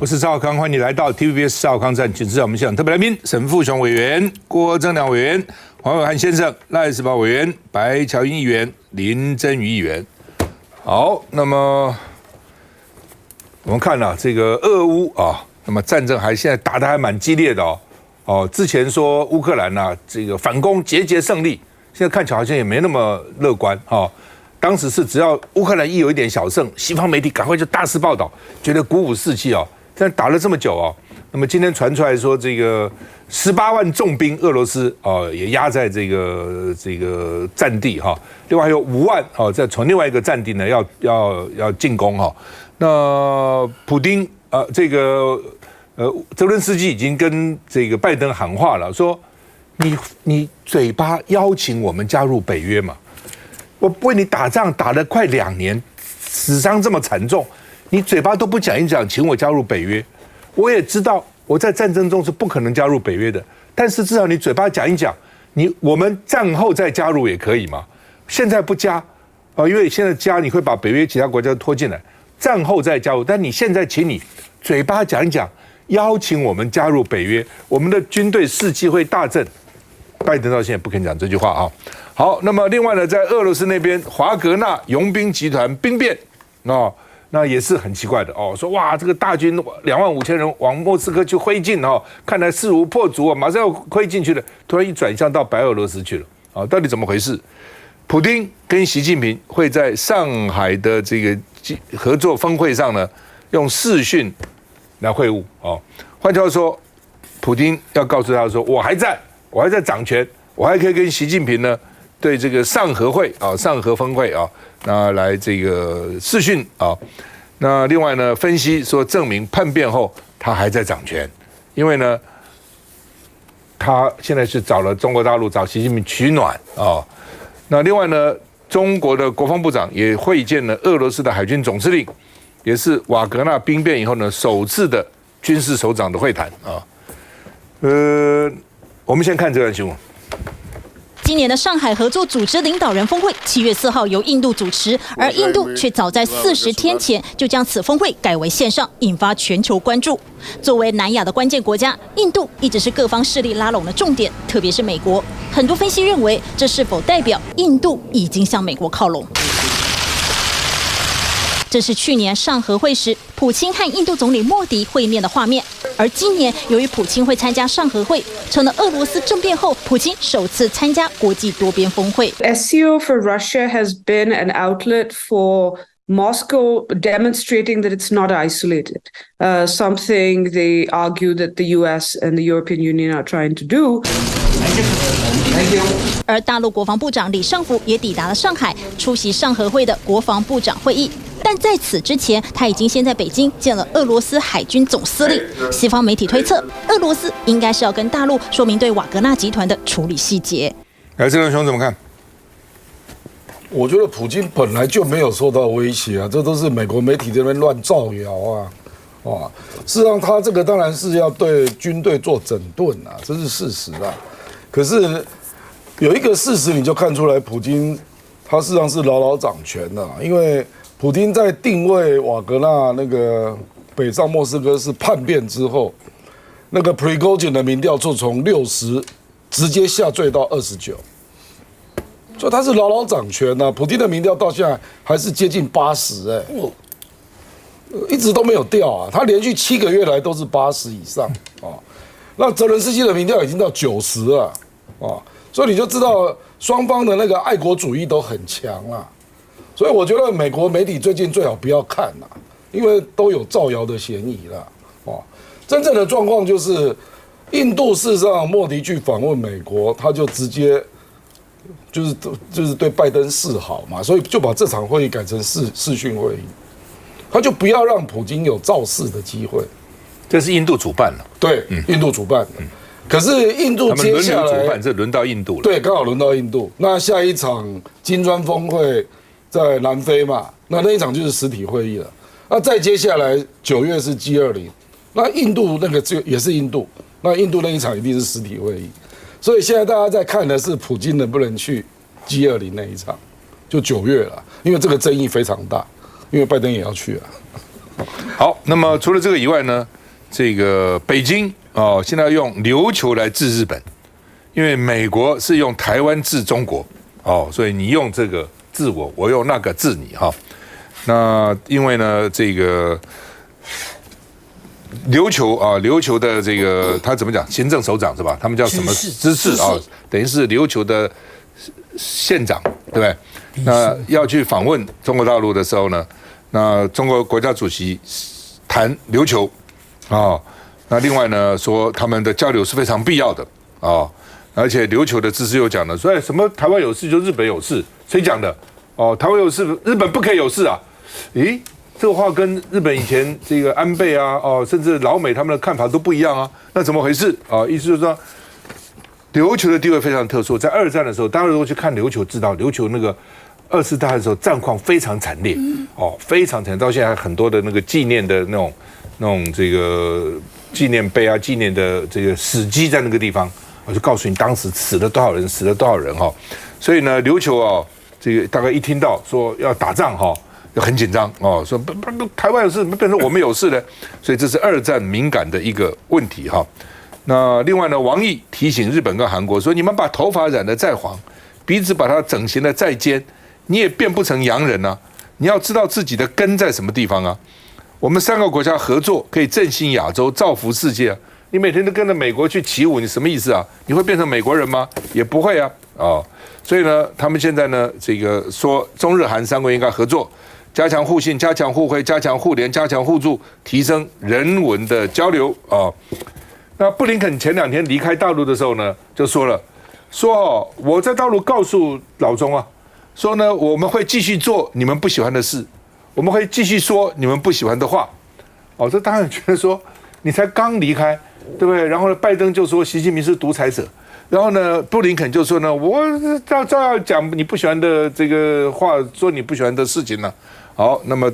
我是赵少康，欢迎你来到 TVBS 赵少康站，请知道我们现场特别来宾沈富雄委员、郭正亮委员、黄伟汉先生、赖士葆委员、白乔英议员、林珍瑜议员。好，那么我们看了这个俄乌啊，那么战争现在打得还蛮激烈的哦。之前说乌克兰这个反攻节节胜利，现在看起来好像也没那么乐观哦。当时是只要乌克兰一有一点小胜，西方媒体赶快就大肆报道，觉得鼓舞士气哦。但打了这么久哦，那么今天传出来说，这个18万重兵，俄罗斯也压在这个战地哈，另外还有5万再从另外一个战地呢要进攻哈。那普丁泽伦斯基已经跟这个拜登喊话了，说你嘴巴邀请我们加入北约嘛？我为你打仗打了快2年，死伤这么惨重。你嘴巴都不讲一讲，请我加入北约，我也知道我在战争中是不可能加入北约的，但是至少你嘴巴讲一讲，我们战后再加入也可以嘛？现在不加因为现在加你会把北约其他国家拖进来，战后再加入，但你现在请你嘴巴讲一讲，邀请我们加入北约，我们的军队士气会大振。拜登到现在不肯讲这句话啊。好，那么另外呢，在俄罗斯那边，华格纳佣兵集团兵变那也是很奇怪的说哇，这个大军25000人往莫斯科去挥进看来势如破竹马上要挥进去了，突然一转向到白俄罗斯去了到底怎么回事？普丁跟习近平会在上海的这个合作峰会上呢，用视讯来会晤换句话说，普丁要告诉他说，我还在掌权，我还可以跟习近平呢对这个上合会上合峰会那来这个视讯那另外呢，分析说证明叛变后他还在掌权，因为呢，他现在是找了中国大陆找习近平取暖那另外呢，中国的国防部长也会见了俄罗斯的海军总司令，也是瓦格纳兵变以后呢首次的军事首长的会谈我们先看这段新闻。今年的上海合作组织领导人峰会7月4号由印度主持，而印度却早在40天前就将此峰会改为线上，引发全球关注。作为南亚的关键国家，印度一直是各方势力拉拢的重点，特别是美国。很多分析认为，这是否代表印度已经向美国靠拢？这是去年上合会时，普京和印度总理莫迪会面的画面。而今年，由于普京会参加上合会，成了俄罗斯政变后普京首次参加国际多边峰会。SCO for Russia has been an outlet for Moscow demonstrating that it's not isolated, something they argue that the US and the European Union are trying to do. 而大陆国防部长李尚福也抵达了上海，出席上合会的国防部长会议。但在此之前，他已经先在北京见了俄罗斯海军总司令。西方媒体推测，俄罗斯应该是要跟大陆说明对瓦格纳集团的处理细节。来，郑兄怎么看？我觉得普京本来就没有受到威胁这都是美国媒体这边乱造谣事实上，他这个当然是要对军队做整顿这是事实可是有一个事实你就看出来，普京他事实上是牢牢掌权的，因为普丁在定位瓦格纳那个北上莫斯科是叛变之后，那个 Prigozhin 的民调就从60直接下坠到29，所以他是牢牢掌权普丁的民调到现在还是接近80一直都没有掉他连续7个月来都是80以上那泽伦斯基的民调已经到90了所以你就知道双方的那个爱国主义都很强所以我觉得美国媒体最近最好不要看因为都有造谣的嫌疑真正的状况就是，印度事实上莫迪去访问美国，他就直接就是对拜登示好嘛，所以就把这场会议改成视讯会议，他就不要让普京有造势的机会。这是印度主办了，对，印度主办的。可是印度接下来他们轮流主办，这轮到印度了。对，刚好轮到印度。那下一场金砖峰会在南非嘛，那一场就是实体会议了。那再接下来9月是 G20， 那印度那个也是印度，那印度那一场一定是实体会议。所以现在大家在看的是普京能不能去 G20 那一场，就9月了，因为这个争议非常大，因为拜登也要去啊。好，那么除了这个以外呢，这个北京现在要用琉球来治日本，因为美国是用台湾治中国所以你用这个治我，我用那个治你那因为呢，这个琉球的这个他怎么讲？行政首长是吧？他们叫什么知事等于是琉球的县长，对不对？那要去访问中国大陆的时候呢，那中国国家主席谈琉球那另外呢说他们的交流是非常必要的而且琉球的知识又讲了说，什么台湾有事就日本有事，谁讲的？台湾有事，日本不可以有事啊？咦，这个话跟日本以前这个安倍甚至老美他们的看法都不一样啊？那怎么回事意思就是说，琉球的地位非常特殊，在二战的时候，大家如果去看琉球，知道琉球那个二次大战的时候战况非常惨烈非常惨烈，到现在还很多的那个纪念的那种这个纪念碑纪念的这个史迹在那个地方。我就告诉你，当时死了多少人，所以呢，琉球这个大概一听到说要打仗就很紧张说不台湾有事，变成我们有事了，所以这是二战敏感的一个问题那另外呢，王毅提醒日本跟韩国说，你们把头发染得再黄，鼻子把它整形得再尖，你也变不成洋人啊！你要知道自己的根在什么地方啊！我们3个国家合作，可以振兴亚洲，造福世界你每天都跟着美国去起舞，你什么意思啊？你会变成美国人吗？也不会啊！所以呢，他们现在呢，这个说中日韩3国应该合作，加强互信，加强互惠，加强互联，加强互助，提升人文的交流那布林肯前2天离开大陆的时候呢，就说了，我在大陆告诉老中说呢，我们会继续做你们不喜欢的事，我们会继续说你们不喜欢的话。这当然觉得说，你才刚离开。对不对？然后呢，拜登就说习近平是独裁者，然后呢，布林肯就说呢，我照样讲你不喜欢的这个话，说你不喜欢的事情呢。好，那么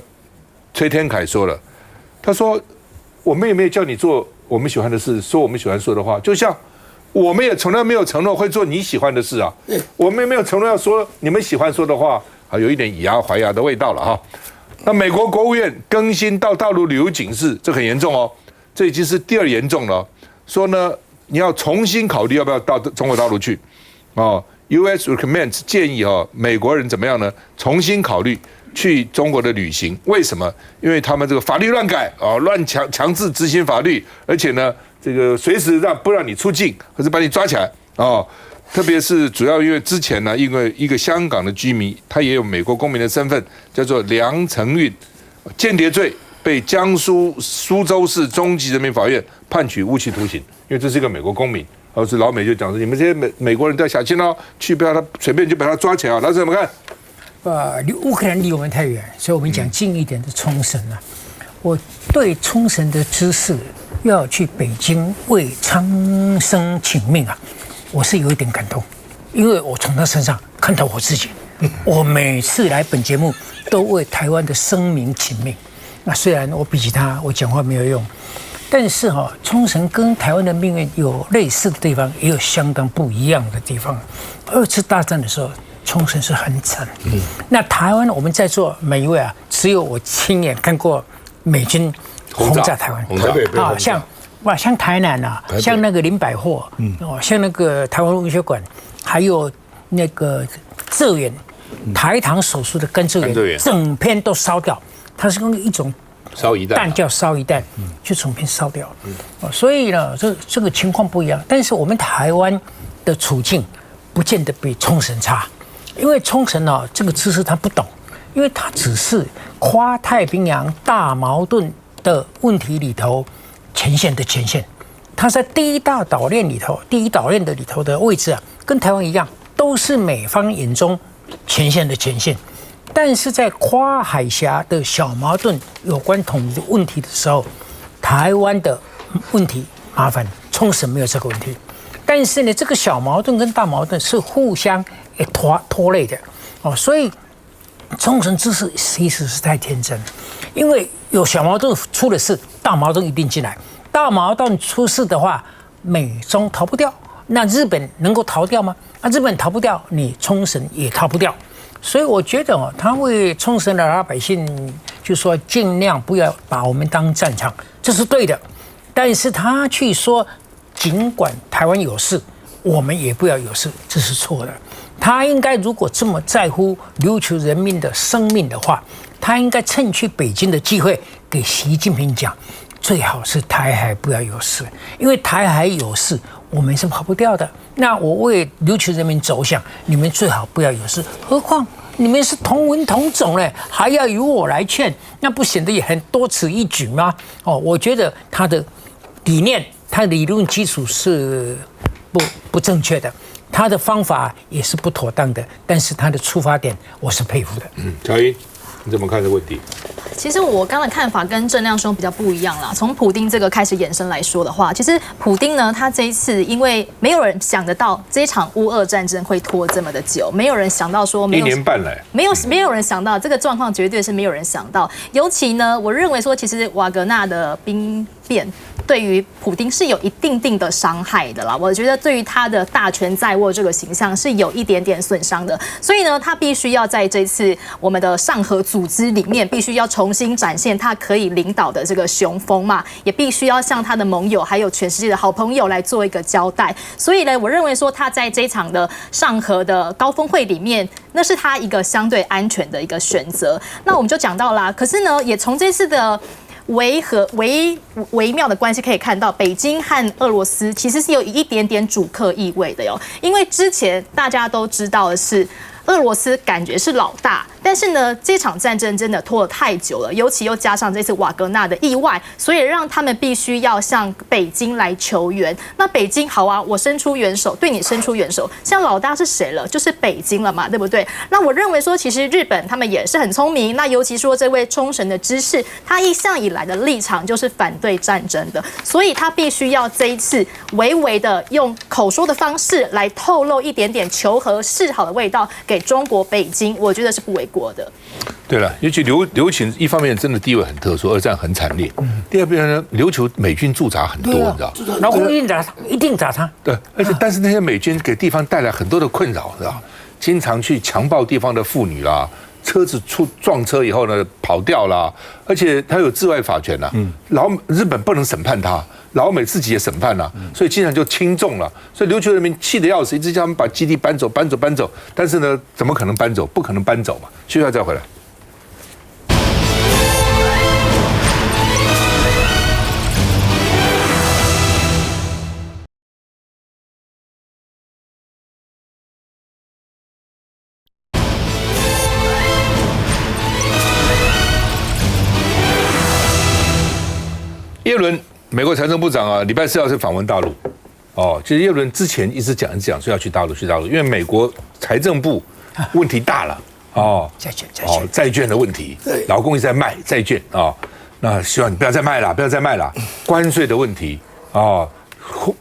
崔天凯说了，他说我们也没有叫你做我们喜欢的事，说我们喜欢说的话，就像我们也从来没有承诺会做你喜欢的事我们也没有承诺要说你们喜欢说的话有一点以牙还牙的味道了那美国国务院更新到大陆旅游警示，这很严重这已经是第2严重了，说呢，你要重新考虑要不要到中国大陆去，US recommends 建议美国人怎么样呢？重新考虑去中国的旅行，为什么？因为他们这个法律乱改乱强制执行法律，而且呢，这个随时不让你出境，或者把你抓起来特别是主要因为之前呢，因为一个香港的居民，他也有美国公民的身份，叫做梁成运，间谍罪。被江苏苏州市中级人民法院判处无期徒刑，因为这是一个美国公民。是老美就讲说，你们这些美国人都要小心去不要他随便就把他抓起来老师怎么看？乌克兰离我们太远，所以我们讲近一点的冲绳我对冲绳的知识要去北京为苍生请命我是有一点感动，因为我从他身上看到我自己。我每次来本节目都为台湾的生民请命。那虽然我比起他，我讲话没有用，但是冲绳跟台湾的命运有类似的地方，也有相当不一样的地方。2次大战的时候，冲绳是很惨。那台湾我们在座每一位只有我亲眼看过美军轰炸台湾，像台南像那个林百货，像那个台湾文学馆，还有那个浙园台糖手术的甘蔗园，整片都烧掉。它是用一种烧一弹叫烧一弹，就整片烧掉。所以呢，这个情况不一样。但是我们台湾的处境不见得比冲绳差，因为冲绳这个知识他不懂，因为他只是跨太平洋大矛盾的问题里头前线的前线。它在第一岛链的里头的位置跟台湾一样，都是美方眼中前线的前线。但是在跨海峡的小矛盾有关统一的问题的时候，台湾的问题麻烦，冲绳没有这个问题。但是呢，这个小矛盾跟大矛盾是互相拖累的所以冲绳知识其实是太天真，因为有小矛盾出了事，大矛盾一定进来。大矛盾出事的话，美中逃不掉，那日本能够逃掉吗？日本逃不掉，你冲绳也逃不掉。所以我觉得他为冲绳的老百姓就说尽量不要把我们当战场，这是对的。但是他去说，尽管台湾有事，我们也不要有事，这是错的。他应该如果这么在乎琉球人民的生命的话，他应该趁去北京的机会给习近平讲，最好是台海不要有事，因为台海有事，我们是跑不掉的。那我为琉球人民着想，你们最好不要有事。何况你们是同文同种嘞，还要由我来劝，那不显得也很多此一举吗？我觉得他的理念，他的理论基础是不正确的。他的方法也是不妥当的，但是他的出发点我是佩服的。乔英，你怎么看这个问题？其实我刚的看法跟郑亮兄比较不一样啦。从普丁这个开始延伸来说的话，其实普丁呢，他这一次因为没有人想得到这一场乌俄战争会拖这么的久，没有人想到说1年半来，没有人想到这个状况，绝对是没有人想到。尤其呢，我认为说，其实瓦格纳的兵变对于普丁是有一定的伤害的啦。我觉得对于他的大权在握这个形象是有一点点损伤的，所以呢，他必须要在这次我们的上合组织里面，必须要重新展现他可以领导的这个雄风嘛，也必须要向他的盟友还有全世界的好朋友来做一个交代。所以呢，我认为说他在这一场的上合的高峰会里面，那是他一个相对安全的一个选择。那我们就讲到啦，可是呢，也从这次的微妙的关系可以看到，北京和俄罗斯其实是有一点点主客意味的哟。因为之前大家都知道的是，俄罗斯感觉是老大，但是呢，这场战争真的拖得太久了，尤其又加上这次瓦格纳的意外，所以让他们必须要向北京来求援。那北京好啊，我伸出援手，对你伸出援手，像老大是谁了？就是北京了嘛，对不对？那我认为说，其实日本他们也是很聪明，那尤其说这位冲绳的知事，他一向以来的立场就是反对战争的，所以他必须要这一次微微的用口说的方式来透露一点点求和示好的味道给中国北京，我觉得是不为过的。对了，尤其琉球一方面真的地位很特殊，二战很惨烈。第二边呢，琉球美军驻扎很多，你知道？老公一定打他。对，而且但是那些美军给地方带来很多的困扰，知道？经常去强暴地方的妇女啦，车子撞车以后呢跑掉啦，而且他有治外法权啦。日本不能审判他，老美自己也审判了，所以经常就轻重了。所以琉球人民气得要死，一直叫他们把基地搬走。但是呢，怎么可能搬走？不可能搬走嘛。需要再回来。耶伦，美国财政部长啊，礼拜4号是访问大陆。其实耶伦之前一直讲说要去大陆，因为美国财政部问题大了。债券的问题，老公一直在卖债券啊。那希望你不要再卖了，关税的问题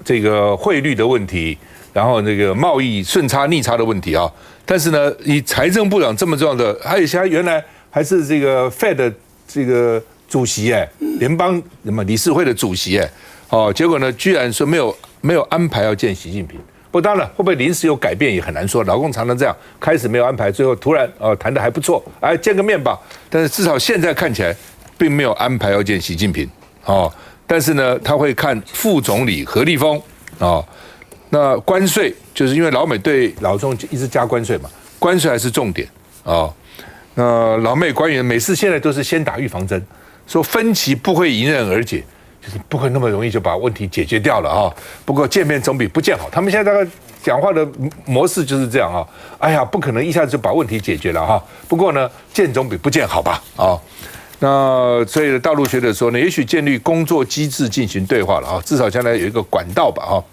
这个汇率的问题，然后那个贸易顺差逆差的问题啊。但是呢，以财政部长这么重要的，还有他原来还是这个 Fed 的这个主席联邦理事会的主席结果呢，居然说没有安排要见习近平。不，当然会不会临时有改变也很难说。老共常常这样，开始没有安排，最后突然谈得还不错，见个面吧。但是至少现在看起来，并没有安排要见习近平但是呢，他会看副总理何立峰那关税就是因为老美对老中一直加关税嘛，关税还是重点那老美官员每次现在都是先打预防针，说分歧不会迎刃而解，就是不会那么容易就把问题解决掉了不过见面总比不见好，他们现在大概讲话的模式就是这样哎呀，不可能一下子就把问题解决了不过呢，见总比不见好吧那所以大陆学者说呢，也许建立工作机制进行对话了至少将来有一个管道吧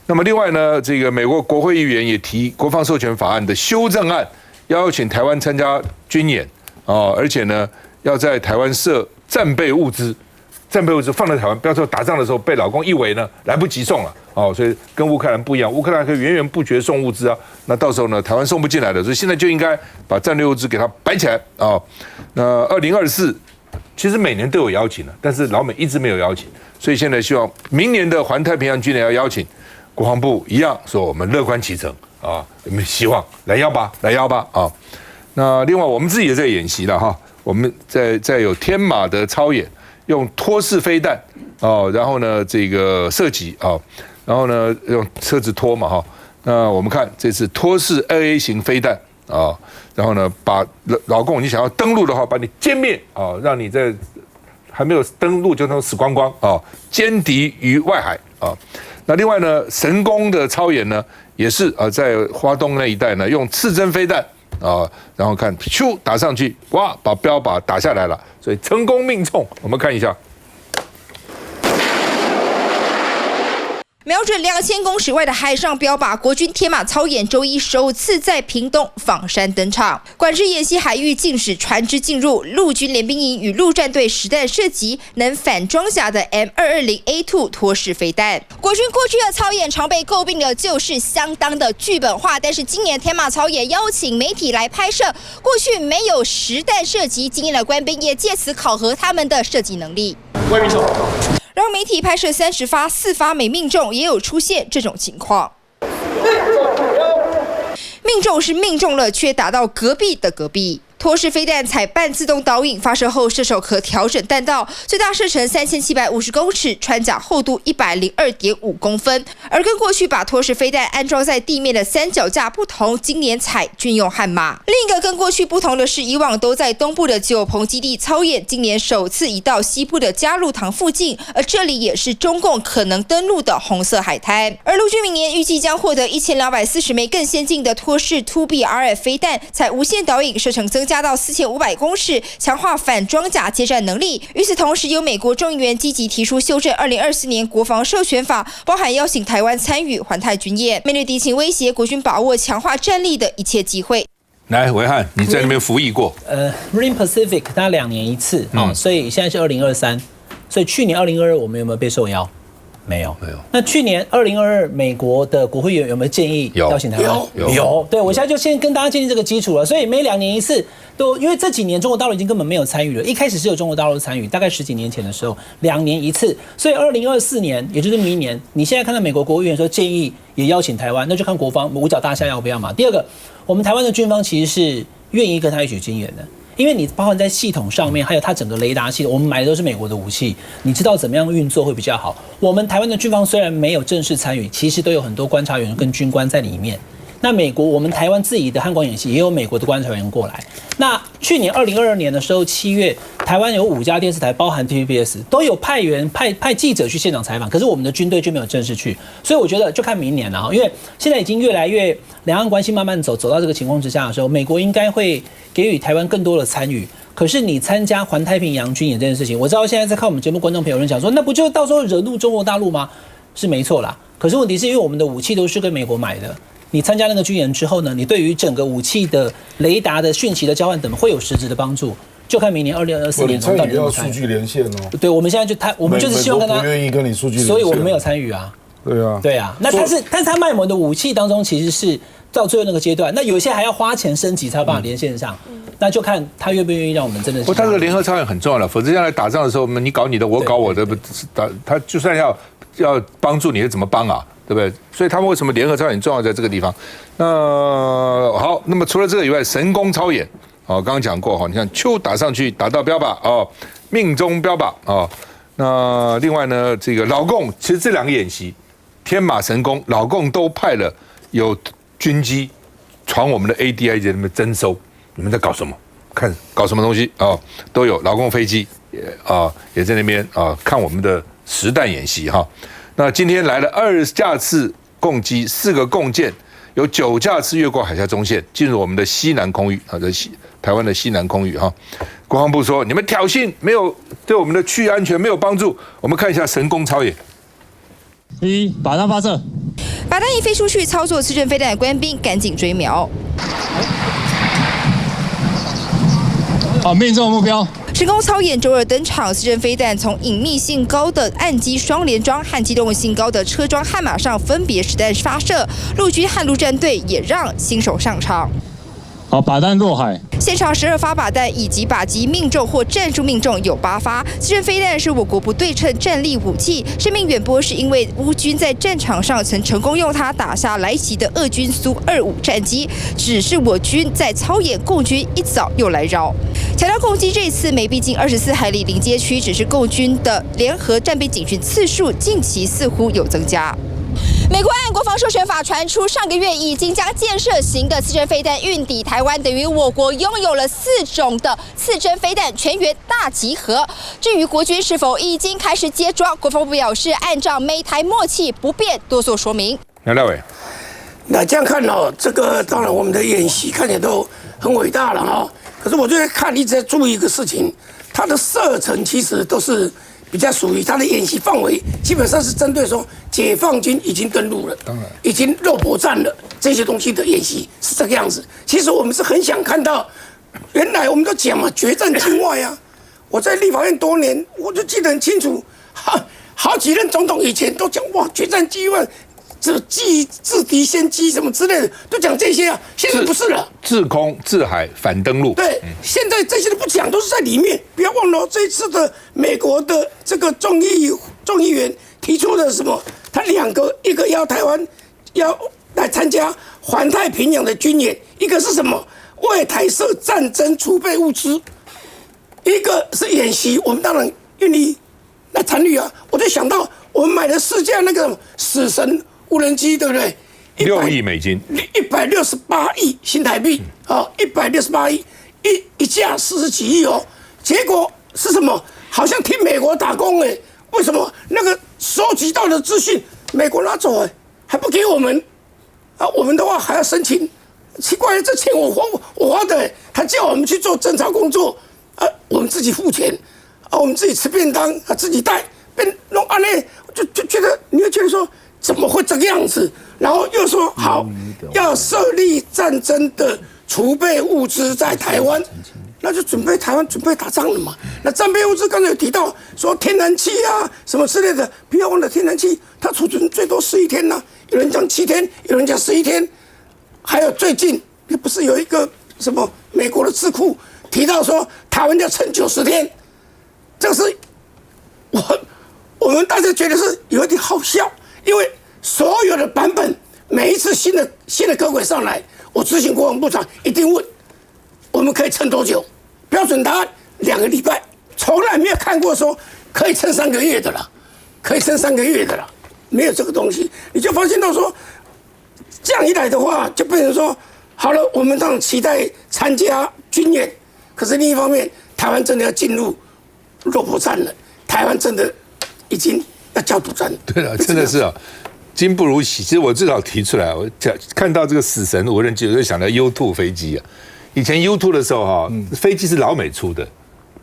那么另外呢，这个美国国会议员也提国防授权法案的修正案，邀请台湾参加军演而且呢，要在台湾设战备物资放在台湾，不要说打仗的时候被老公一围呢，来不及送了所以跟乌克兰不一样，乌克兰可以源源不绝送物资那到时候呢，台湾送不进来的，所以现在就应该把战略物资给它摆起来那2024其实每年都有邀请的，但是老美一直没有邀请，所以现在希望明年的环太平洋军演要邀请，国防部一样说我们乐观其成有没有希望来邀吧那另外我们自己也在演习了我们在有天马的操演，用托式飞弹哦，然后呢这个射击啊，然后呢用车子拖嘛哈。那我们看这次托式2A 型飞弹啊，然后呢把老共你想要登陆的话，把你歼灭啊，让你在还没有登陆就能死光光啊，歼敌于外海啊。那另外呢，神功的操演呢，也是在花东那一带呢，用刺针飞弹啊，然后看咻打上去，哇，把标靶打下来了，所以成功命中。我们看一下。瞄准2000公尺外的海上标靶，国军天马操演周一首次在屏东枋山登场。管制演习海域，禁止船只进入。陆军联兵营与陆战队实弹射击能反装甲的 M220A2 托式飞弹。国军过去的操演常被诟病的就是相当的剧本化，但是今年天马操演邀请媒体来拍摄，过去没有实弹射击经验的官兵，也借此考核他们的射击能力。各位民众。让媒体拍摄30发，4发没命中，也有出现这种情况。命中是命中了，却打到隔壁的隔壁。托式飞弹采半自动导引，发射后射手可调整弹道，最大射程3750公尺，穿甲厚度102.5公分。而跟过去把托式飞弹安装在地面的三脚架不同，今年采军用悍马。另一个跟过去不同的是，以往都在东部的九鹏基地操演，今年首次移到西部的嘉鹿塘附近，而这里也是中共可能登陆的红色海滩。而陆军明年预计将获得1240枚更先进的托式 2B-RF 飞弹，采无线导引，射程增加到4500公尺，强化反装甲接战能力。与此同时，有美国众议员积极提出修正2024年国防授权法，包含邀请台湾参与环太军演。面对敌情威胁，国军把握强化战力的一切机会。来，维汉，你在那边服役过？Marine Pacific 它2年一次所以现在是2023，所以去年2022我们有没有被受邀？没有。那去年2022，美国的国会议员有没有建议邀请台湾？有。对，我现在就先跟大家建立这个基础了。所以每2年一次都，因为这几年中国大陆已经根本没有参与了。一开始是有中国大陆参与，大概10几年前的时候，2年一次。所以2024年，也就是明年，你现在看到美国国会议员说建议也邀请台湾，那就看国防五角大厦要不要嘛。第二个，我们台湾的军方其实是愿意跟他一起军演的。因为你包含在系统上面，还有它整个雷达系统，我们买的都是美国的武器，你知道怎么样运作会比较好。我们台湾的军方虽然没有正式参与，其实都有很多观察员跟军官在里面。那美国，我们台湾自己的汉光演习也有美国的观察员过来。那去年2022年的时候，7月，台湾有5家电视台，包含 TVBS， 都有派记者去现场采访，可是我们的军队就没有正式去。所以我觉得就看明年了，因为现在已经越来越两岸关系慢慢走到这个情况之下的时候，美国应该会给予台湾更多的参与。可是你参加环太平洋军演这件事情，我知道现在在看我们节目观众朋友人讲说，那不就到时候惹怒中国大陆吗？是没错啦。可是问题是因为我们的武器都是跟美国买的。你参加那个军演之后呢，你对于整个武器的雷达的讯息的交换等会有实质的帮助，就看明年2024年到底要数据连线哦。对，我们现在我们就是希望跟他不愿意跟你数据连线，所以我们没有参与啊。对啊。那但是他卖我们的武器当中，其实是到最后那个阶段，那有些还要花钱升级才有办法连线上。那就看他愿不愿意让我们真的。他这个联合操演很重要了，否则将来打仗的时候，你搞你的，我搞我的，他就算要帮助你，怎么帮啊？对不对？所以他们为什么联合操演重要在这个地方？好，那么除了这个以外，神功操演刚刚讲过你看球打上去打到标靶命中标靶那另外呢，这个老共其实这2个演习，天马神功，老共都派了有军机传我们的 ADI 在那边征收，你们在搞什么？看搞什么东西都有，老共飞机也在那边看我们的实弹演习那今天来了20架次共机，4个共舰，有9架次越过海峡中线，进入我们的西南空域这台湾的西南空域国防部说你们挑衅，没有对我们的区域安全没有帮助。我们看一下神功操演。靶弹发射，靶弹一飞出去，操作刺针飞弹的官兵赶紧追瞄。好，命中目标。神功操演周2登场，刺针飞弹从隐秘性高的岸基双联装和机动性高的车装悍马上分别实弹发射，陆军和陆战队也让新手上场。好，靶弹落海。现场12发靶弹以及靶击命中或战术命中有8发。刺针飞弹是我国不对称战力武器，声名远播是因为乌军在战场上曾成功用它打下来袭的俄军苏25战机，只是我军在操演共军一早又来绕。强调共机这次没逼近24海里临街区，只是共军的联合战备警巡次数近期似乎有增加。美国按国防授权法传出，上个月已经将建设型的刺针飞弹运抵台湾，等于我国拥有了4种的刺针飞弹全员大集合。至于国军是否已经开始接装，国防部表示按照美台默契不变多做说明。梁大伟，那这样看哦，这个当然我们的演习看起来都很伟大了哈，可是我就在看一直在注意一个事情，它的射程其实都是比较属于它的演习范围，基本上是针对说解放军已经登陆了，当然已经肉搏战了这些东西的演习是这个样子。其实我们是很想看到，原来我们都讲嘛，决战境外啊。我在立法院多年，我就记得很清楚，好几任总统以前都讲哇，决战境外。这制敌先机什么之类的，都讲这些啊。现在不是了，制空、制海、反登陆。对，现在这些都不讲，都是在里面。不要忘了，这一次的美国的这个众议员提出的什么？他2个，一个要台湾要来参加环太平洋的军演，一个是什么？为台设战争储备物资，一个是演习。我们当然愿意来参与啊。我就想到我们买了4架那个死神无人机，对不对？6亿美金，168亿新台币啊，168亿，一架40几亿哦。结果是什么？好像替美国打工哎？为什么？那个收集到的资讯，美国拿走哎，还不给我们啊？我们的话还要申请，奇怪，这钱我花的，他叫我们去做侦查工作啊，我们自己付钱啊，我们自己吃便当啊，自己带，弄安内就觉得你会觉得说。怎么会这个样子？然后又说好要设立战争的储备物资在台湾，那就台湾准备打仗了嘛。那战备物资刚才有提到说天然气啊什么之类的，不要忘了天然气它储存最多11天呐、有人讲7天，有人讲11天，还有最近不是有一个什么美国的智库提到说台湾要撑90天，这个是我们大家觉得是有一点好笑。因为所有的版本，每一次新的科轨上来，我执行国防部长一定问，我们可以撑多久？标准答案2个礼拜，从来没有看过说可以撑3个月的啦，可以撑3个月的啦，没有这个东西。你就发现到说，这样一来的话，就变成说，好了，我们当然期待参加军演，可是另一方面，台湾真的要进入肉搏战了，台湾真的已经。要叫独占，对了，真的是啊，今不如喜。其实我至少提出来，我看到这个死神无人机，我就想到 U2 飞机啊。以前 U2 的时候哈，飞机是老美出的，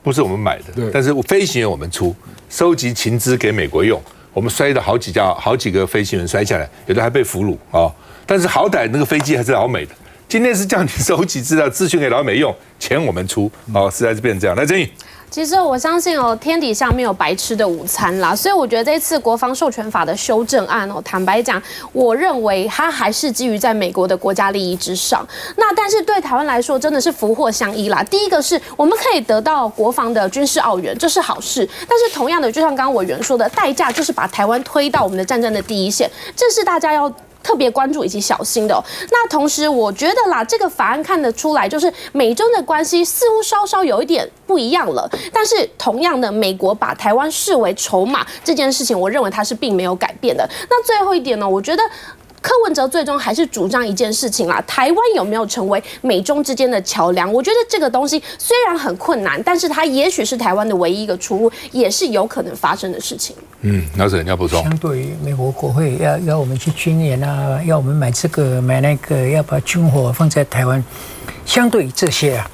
不是我们买的。但是飞行员我们出，收集情资给美国用。我们摔了好几个飞行员摔下来，有的还被俘虏啊。但是好歹那个飞机还是老美的。今天是叫你收集资料、资讯给老美用，钱我们出，实在是变成这样。来，郑毅。其实我相信哦，天底下没有白吃的午餐啦，所以我觉得这次国防授权法的修正案哦，坦白讲，我认为它还是基于在美国的国家利益之上。那但是对台湾来说，真的是福祸相依啦。第一个是我们可以得到国防的军事澳元，这是好事。但是同样的，就像刚刚委员说的，代价就是把台湾推到我们的战争的第一线，这是大家要特别关注以及小心的哦。那同时，我觉得啦，这个法案看得出来，就是美中的关系似乎稍稍有一点不一样了。但是同样的，美国把台湾视为筹码这件事情，我认为它是并没有改变的。那最后一点呢，我觉得柯文哲最终还是主张一件事情啦，台湾有没有成为美中之间的桥梁？我觉得这个东西虽然很困难，但是它也许是台湾的唯一一个出路，也是有可能发生的事情。老师你要补充？相对于美国国会要我们去军演啊，要我们买这个买那个，要把军火放在台湾，相对于这些啊，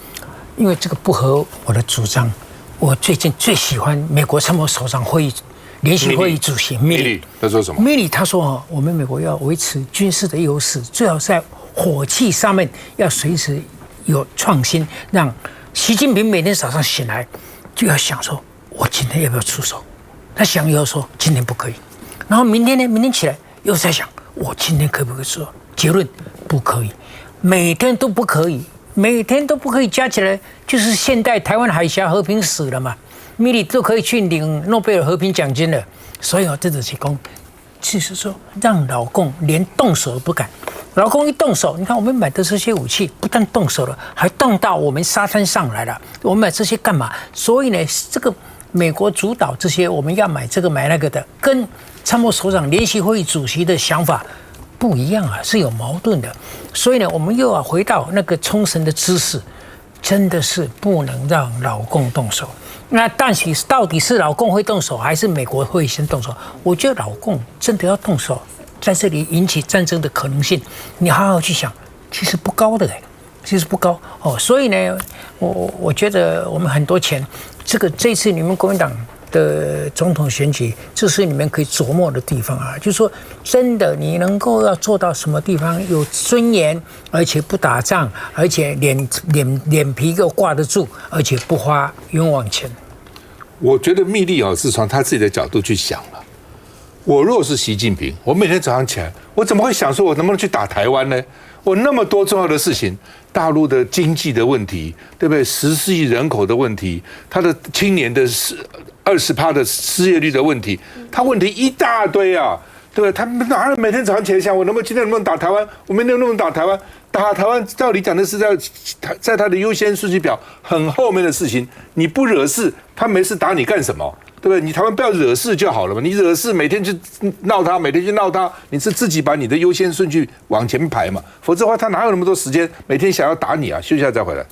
因为这个不合我的主张，我最近最喜欢美国参谋首长会议。联席会议主席米利他说什么？米利他说我们美国要维持军事的优势，最好在火器上面要随时有创新，让习近平每天早上醒来就要想说，我今天要不要出手？他想以后说今天不可以，然后明天呢？明天起来又在想，我今天可不可以出手？结论不可以，每天都不可以，每天都不可以加起来，就是现代台湾海峡和平史了嘛。米莉都可以去领诺贝尔和平奖金了，所以这就是讲，就是说让老共连动手都不敢。老共一动手，你看我们买的这些武器，不但动手了，还动到我们沙滩上来了。我们买这些干嘛？所以呢，这个美国主导这些我们要买这个买那个的，跟参谋首长联席会议主席的想法不一样啊，是有矛盾的。所以呢，我们又要回到那个冲绳的姿势，真的是不能让老共动手。那但是到底是老共会动手，还是美国会先动手？我觉得老共真的要动手，在这里引起战争的可能性，你好好去想，其实不高的其实不高哦。所以呢，我觉得我们很多钱，这次你们国民党的总统选举，这是你们可以琢磨的地方啊。就是说，真的你能够要做到什么地方有尊严，而且不打仗，而且脸皮又挂得住，而且不花冤枉钱。我觉得密利是从他自己的角度去想了。我若是习近平，我每天早上起来，我怎么会想说我能不能去打台湾呢？我那么多重要的事情，大陆的经济的问题，对不对？14亿人口的问题，他的青年的20%的失业率的问题，他问题一大堆啊，对不对？他哪有每天早上起来想我今天能不能打台湾？我明天能不能打台湾？打台湾照理讲的是在他的优先顺序表很后面的事情，你不惹事，他没事打你干什么？对不对？你台湾不要惹事就好了嘛。你惹事每天去闹他，每天去闹他，你是自己把你的优先顺序往前排嘛。否则的话，他哪有那么多时间每天想要打你啊？休息一下再回来。